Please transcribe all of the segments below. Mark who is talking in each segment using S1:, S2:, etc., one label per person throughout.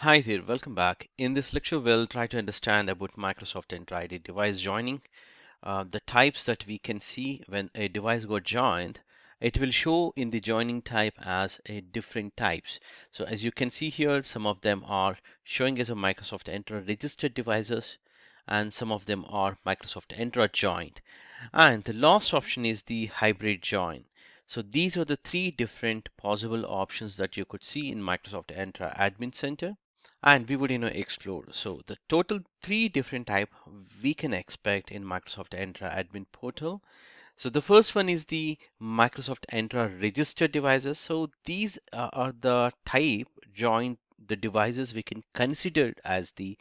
S1: Hi there, welcome back. In this lecture, we'll try to understand about Microsoft Entra ID device joining, the types that we can see when a device got joined. It will show in the joining type as a different types. So as you can see here, some of them are showing as a Microsoft Entra registered devices, and some of them are Microsoft Entra joined. And the last option is the hybrid join. So these are the three different possible options that you could see in Microsoft Entra Admin Center and we would explore. So the total three different type we can expect in Microsoft Entra admin portal. So the first one is the Microsoft Entra registered devices. So these are the type join the devices we can consider as the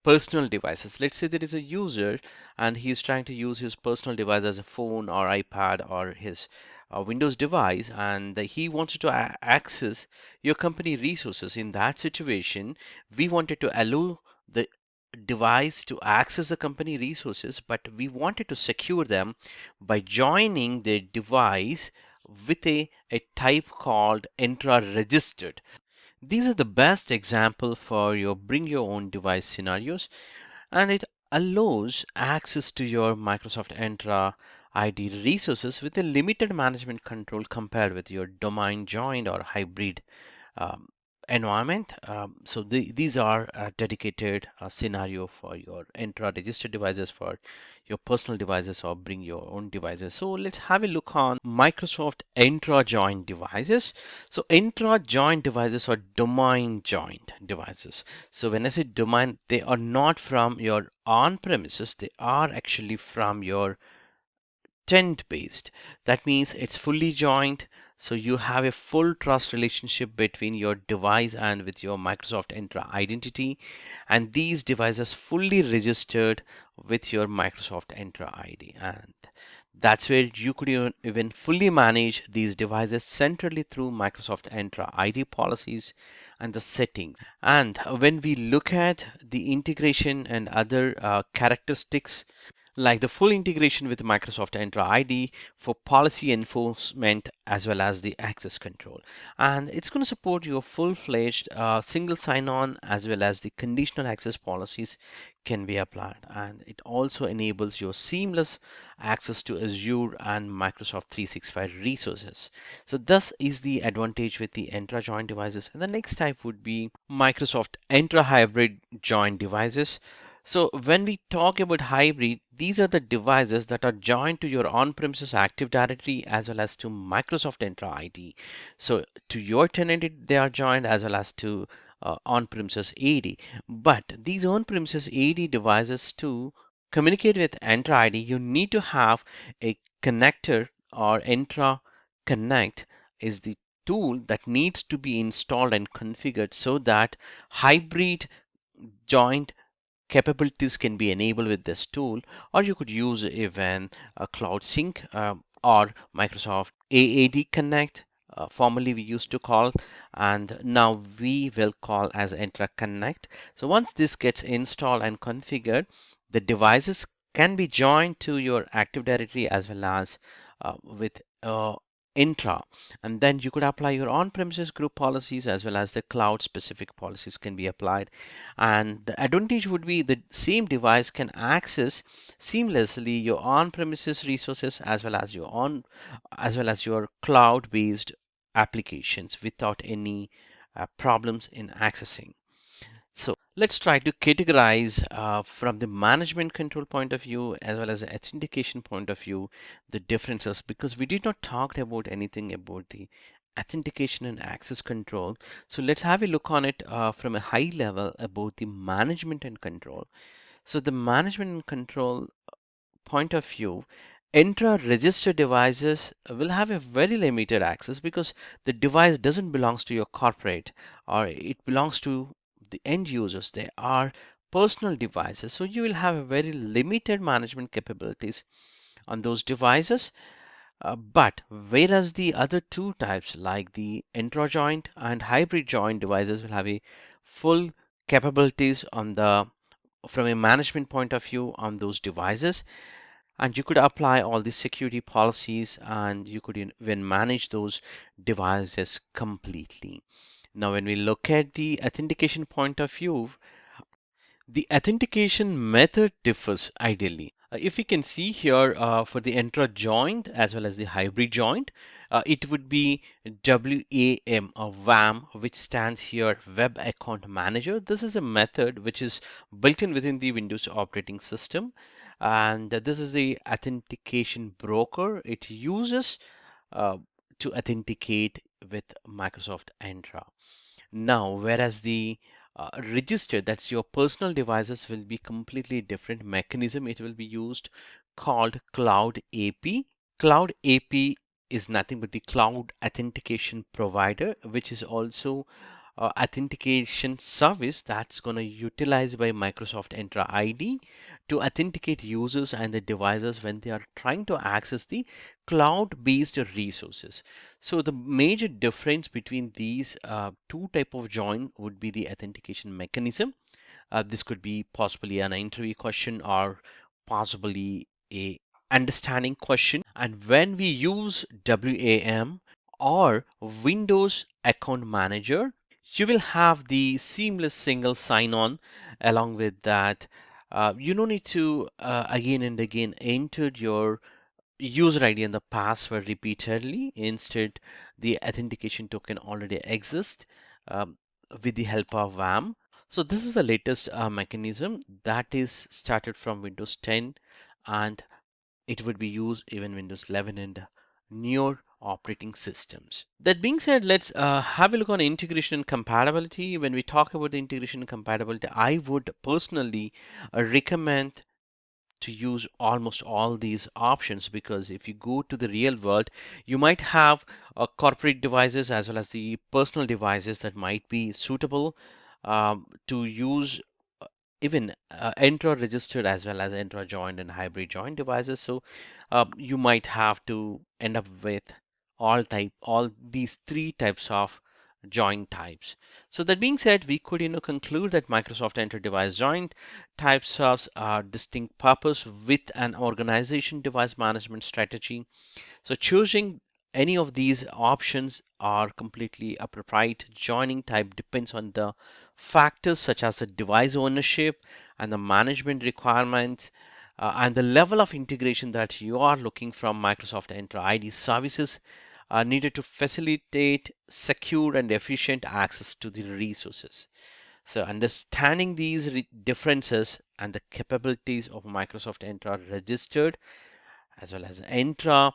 S1: personal devices. Let's say there is a user and he's trying to use his personal device as a phone or iPad or his Windows device, and he wants to access your company resources. In that situation, we wanted to allow the device to access the company resources, but we wanted to secure them by joining the device with a type called intra registered. These are the best example for your bring your own device scenarios, and it allows access to your Microsoft Entra ID resources with a limited management control compared with your domain joined or hybrid um, environment. So these are a dedicated scenario for your Entra registered devices, for your personal devices, or bring your own devices. So let's have a look on Microsoft Entra joined devices. So Entra joined devices are domain joined devices. So when I say domain, they are not from your on premises, they are actually from your tenant based. That means it's fully joined. So you have a full trust relationship between your device and with your Microsoft Entra identity. And these devices fully registered with your Microsoft Entra ID. And that's where you could even fully manage these devices centrally through Microsoft Entra ID policies and the settings. And when we look at the integration and other characteristics, like the full integration with Microsoft Entra ID for policy enforcement as well as the access control. And it's going to support your full-fledged single sign-on as well as the conditional access policies can be applied. And it also enables your seamless access to Azure and Microsoft 365 resources. So this is the advantage with the Entra joint devices. And the next type would be Microsoft Entra hybrid joint devices. So when we talk about hybrid, these are the devices that are joined to your on-premises Active Directory as well as to Microsoft Entra ID. So to your tenant, they are joined as well as to on-premises AD. But these on-premises AD devices to communicate with Entra ID, you need to have a connector or Entra Connect is the tool that needs to be installed and configured so that hybrid joint capabilities can be enabled with this tool, or you could use even a Cloud Sync or Microsoft AAD Connect. Formerly we used to call, and now we will call as Entra Connect. So once this gets installed and configured, the devices can be joined to your Active Directory as well as with Intra, and then you could apply your on-premises group policies as well as the cloud-specific policies can be applied. And the advantage would be the same device can access seamlessly your on-premises resources as well as your cloud-based applications without any problems in accessing. So let's try to categorize from the management control point of view as well as the authentication point of view the differences, because we did not talk about anything about the authentication and access control. So let's have a look on it from a high level about the management and control. So the management and control point of view, intra-register devices will have a very limited access because the device doesn't belongs to your corporate or it belongs to the end users. They are personal devices. So you will have a very limited management capabilities on those devices. But whereas the other two types like the intra-joint and hybrid joint devices will have a full capabilities on the from a management point of view on those devices, and you could apply all the security policies and you could even manage those devices completely. Now, when we look at the authentication point of view, the authentication method differs ideally. If we can see here for the Entra joint as well as the hybrid joint, it would be WAM or WAM, which stands here Web Account Manager. This is a method which is built in within the Windows operating system. And this is the authentication broker. It uses uh, to authenticate with Microsoft Entra. Now, whereas the register, that's your personal devices, will be completely different mechanism. It will be used called Cloud AP. Cloud AP is nothing but the cloud authentication provider, which is also authentication service that's going to utilize by Microsoft Entra ID to authenticate users and the devices when they are trying to access the cloud-based resources. So the major difference between these two type of join would be the authentication mechanism. This could be possibly an interview question or possibly a understanding question. And when we use WAM or Windows Account Manager, you will have the seamless single sign-on. Along with that, you don't need to again and again enter your user ID and the password repeatedly. Instead, the authentication token already exists um, with the help of WAM. So this is the latest mechanism that is started from Windows 10, and it would be used even Windows 11 and newer operating systems. That being said, let's have a look on integration and compatibility. When we talk about the integration and compatibility, I would personally recommend to use almost all these options, because if you go to the real world, you might have corporate devices as well as the personal devices that might be suitable to use even Entra registered as well as Entra joined and hybrid joined devices. So you might have to end up with all these three types of join types. So that being said, we could conclude that Microsoft Entra device joint types serves a distinct purpose with an organization device management strategy. So choosing any of these options are completely appropriate. Joining type depends on the factors such as the device ownership and the management requirements and the level of integration that you are looking from Microsoft Entra ID services are needed to facilitate secure and efficient access to the resources. So understanding these differences and the capabilities of Microsoft Entra registered as well as Entra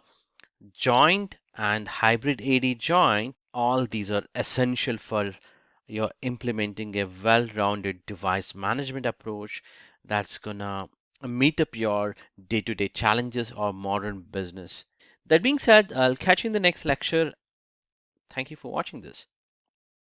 S1: joint and hybrid AD joint, all these are essential for your implementing a well-rounded device management approach that's gonna meet up your day-to-day challenges or modern business. That being said, I'll catch you in the next lecture. Thank you for watching this.